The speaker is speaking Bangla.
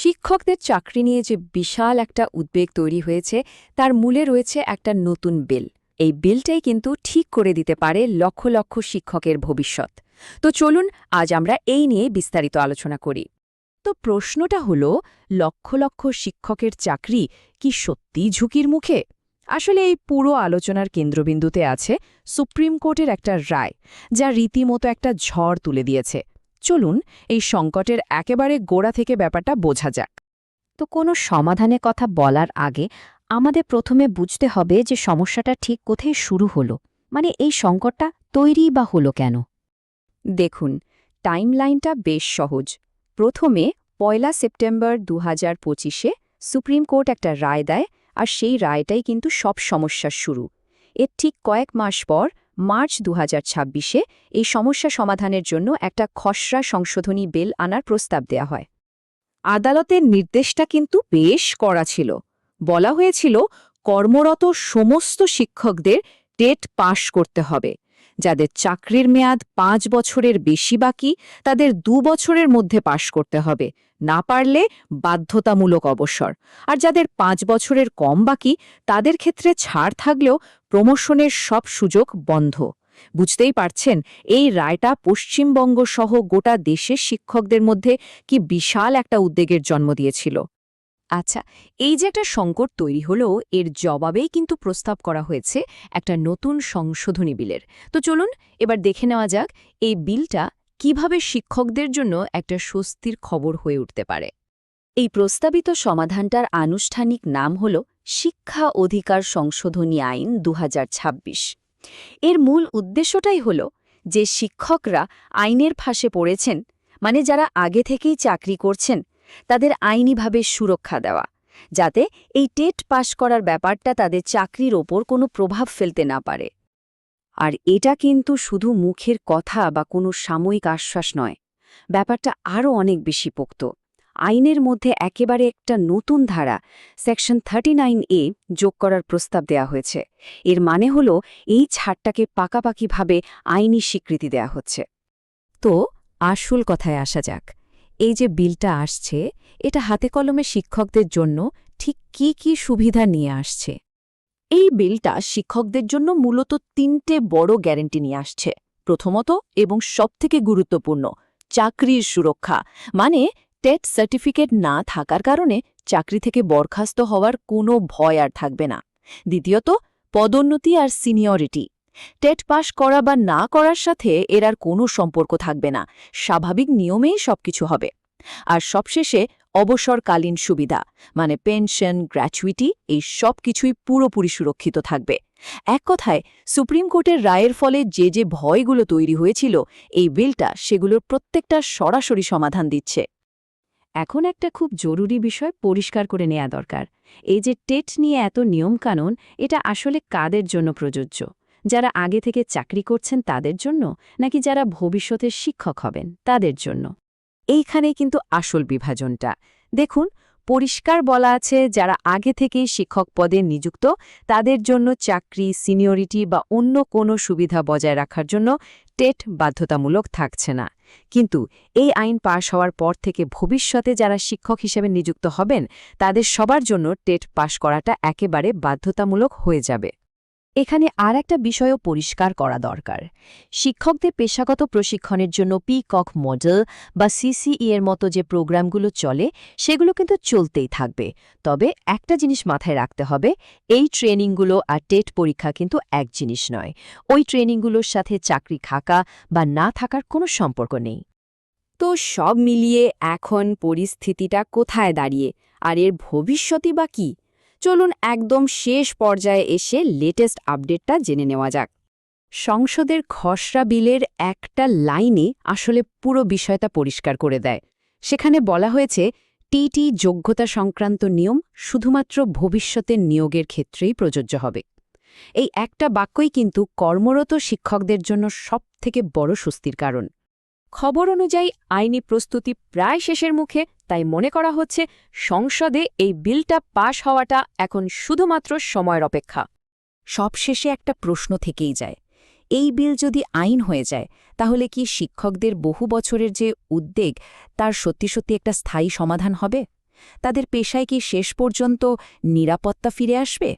শিক্ষকদের চাকরি নিয়ে যে বিশাল একটা উদ্বেগ তৈরি হয়েছে তার মূলে রয়েছে একটা নতুন বিল। এই বিলটাই কিন্তু ঠিক করে দিতে পারে লক্ষ লক্ষ শিক্ষকের ভবিষ্যৎ। তো চলুন আজ আমরা এই নিয়ে বিস্তারিত আলোচনা করি। তো প্রশ্নটা হলো, লক্ষ লক্ষ শিক্ষকের চাকরি কি সত্যিই ঝুঁকির মুখে? আসলে এই পুরো আলোচনার কেন্দ্রবিন্দুতে আছে সুপ্রিম কোর্টের একটা রায়, যা রীতিমতো একটা ঝড় তুলে দিয়েছে। চলুন এই সংকটের একেবারে গোড়া থেকে ব্যাপারটা বোঝা যাক। তো কোনো সমাধানের কথা বলার আগে আমাদের প্রথমে বুঝতে হবে যে সমস্যাটা ঠিক কোথায় শুরু হলো, মানে এই সংকটটা তৈরি বা হলো কেন। দেখুন, টাইমলাইনটা বেশ সহজ। প্রথমে ১ সেপ্টেম্বর ২০২৫-এ সুপ্রিম কোর্ট একটা রায় দেয়, আর সেই রায়টাই কিন্তু সব সমস্যার শুরু। এর ঠিক কয়েক মাস পর মার্চ ২০২৬-এ এই সমস্যা সমাধানের জন্য একটা খসড়া সংশোধনী বিল আনার প্রস্তাব দেয়া হয়। আদালতের নির্দেশটা কিন্তু বেশ কড়া ছিল। বলা হয়েছিল কর্মরত সমস্ত শিক্ষকদের টেট পাশ করতে হবে। যাদের চাকরির মেয়াদ ৫ বছরের বেশি বাকি তাদের ২ বছরের মধ্যে পাশ করতে হবে, না পারলে বাধ্যতামূলক অবসর। আর যাদের ৫ বছরের কম বাকি তাদের ক্ষেত্রে ছাড় থাকলেও প্রমোশনের সব সুযোগ বন্ধ। বুঝতেই পারছেন এই রায়টা পশ্চিমবঙ্গ সহ গোটা দেশের শিক্ষকদের মধ্যে কি বিশাল একটা উদ্বেগের জন্ম দিয়েছিল। আচ্ছা, এই যে একটা সংকট তৈরি হলো, এর জবাবেই কিন্তু প্রস্তাব করা হয়েছে একটা নতুন সংশোধনী বিলের। তো চলুন এবার দেখে নেওয়া যাক এই বিলটা কিভাবে শিক্ষকদের জন্য একটা স্বস্তির খবর হয়ে উঠতে পারে। এই প্রস্তাবিত সমাধানটার আনুষ্ঠানিক নাম হল শিক্ষা অধিকার সংশোধনী আইন ২০২৬। এর মূল উদ্দেশ্যটাই হল যে শিক্ষকরা আইনের ফাঁসে পড়েছেন, মানে যারা আগে থেকেই চাকরি করছেন, তাদের আইনিভাবে সুরক্ষা দেওয়া, যাতে এই টেট পাশ করার ব্যাপারটা তাদের চাকরির ওপর কোনো প্রভাব ফেলতে না পারে। আর এটা কিন্তু শুধু মুখের কথা বা কোনো সাময়িক আশ্বাস নয়, ব্যাপারটা আরও অনেক বেশি পোক্ত। আইনের মধ্যে একেবারে একটা নতুন ধারা সেকশন 39A যোগ করার প্রস্তাব দেয়া হয়েছে। এর মানে হল এই ছাড়টাকে পাকাপাকিভাবে আইনি স্বীকৃতি দেয়া হচ্ছে। তো আসল কথায় আসা যাক, এই যে বিলটা আসছে এটা হাতে কলমে শিক্ষকদের জন্য ঠিক কি কি সুবিধা নিয়ে আসছে? এই বিলটা শিক্ষকদের জন্য মূলত ৩টে বড় গ্যারান্টি নিয়ে আসছে। প্রথমত এবং সবথেকে গুরুত্বপূর্ণ, চাকরির সুরক্ষা, মানে টেট সার্টিফিকেট না থাকার কারণে চাকরি থেকে বরখাস্ত হওয়ার কোনো ভয় আর থাকবে না। দ্বিতীয়ত, পদোন্নতি আর সিনিয়রিটি। টেট পাশ করা বা না করার সাথে এর আর কোনো সম্পর্ক থাকবে না, স্বাভাবিক নিয়মেই সবকিছু হবে। আর সবশেষে অবসরকালীন সুবিধা, মানে পেনশন, গ্র্যাচুইটি, এই সব কিছুই পুরোপুরি সুরক্ষিত থাকবে। এক কথায় সুপ্রিম কোর্টের রায়ের ফলে যে যে ভয়গুলো তৈরি হয়েছিল, এই বিলটা সেগুলোর প্রত্যেকটা সরাসরি সমাধান দিচ্ছে। এখন একটা খুব জরুরি বিষয় পরিষ্কার করে নেওয়া দরকার। এই যে টেট নিয়ে এত নিয়মকানুন, এটা আসলে কাদের জন্য প্রযোজ্য? যারা আগে থেকে চাকরি করছেন তাদের জন্য, নাকি যারা ভবিষ্যতে শিক্ষক হবেন তাদের জন্য? এইখানেই কিন্তু আসল বিভাজনটা। দেখুন, পরিষ্কার বলা আছে যারা আগে থেকেই শিক্ষক পদে নিযুক্ত তাদের জন্য চাকরি, সিনিয়রিটি বা অন্য কোনো সুবিধা বজায় রাখার জন্য টেট বাধ্যতামূলক থাকছে না। কিন্তু এই আইন পাশ হওয়ার পর থেকে ভবিষ্যতে যারা শিক্ষক হিসেবে নিযুক্ত হবেন তাদের সবার জন্য টেট পাশ করাটা একেবারে বাধ্যতামূলক হয়ে যাবে। এখানে আর একটা বিষয়ও পরিষ্কার করা দরকার। শিক্ষকদের পেশাগত প্রশিক্ষণের জন্য পিকক মডেল বা সিসিই এর মতো যে প্রোগ্রামগুলো চলে সেগুলো কিন্তু চলতেই থাকবে। তবে একটা জিনিস মাথায় রাখতে হবে, এই ট্রেনিংগুলো আর টেট পরীক্ষা কিন্তু এক জিনিস নয়। ওই ট্রেনিংগুলোর সাথে চাকরি থাকা বা না থাকার কোনো সম্পর্ক নেই। তো সব মিলিয়ে এখন পরিস্থিতিটা কোথায় দাঁড়িয়ে, আর এর ভবিষ্যৎই বা কী? চলুন একদম শেষ পর্যায়ে এসে লেটেস্ট আপডেটটা জেনে নেওয়া যাক। সংসদের খসড়া বিলের একটা লাইনে আসলে পুরো বিষয়টা পরিষ্কার করে দেয়। সেখানে বলা হয়েছে টিটি যোগ্যতা সংক্রান্ত নিয়ম শুধুমাত্র ভবিষ্যতের নিয়োগের ক্ষেত্রেই প্রযোজ্য হবে। এই একটা বাক্যই কিন্তু কর্মরত শিক্ষকদের জন্য সবথেকে বড় স্বস্তির কারণ। খবর অনুযায়ী আইনি প্রস্তুতি প্রায় শেষের মুখে, তাই মনে করা হচ্ছে সংসদে এই বিলটা পাশ হওয়াটা এখন শুধুমাত্র সময়ের অপেক্ষা। সবশেষে একটা প্রশ্ন থেকেই যায়, এই বিল যদি আইন হয়ে যায় তাহলে কি শিক্ষকদের বহু বছরের যে উদ্বেগ তার সত্যি সত্যি একটা স্থায়ী সমাধান হবে? তাদের পেশায় কি শেষ পর্যন্ত নিরাপত্তা ফিরে আসবে?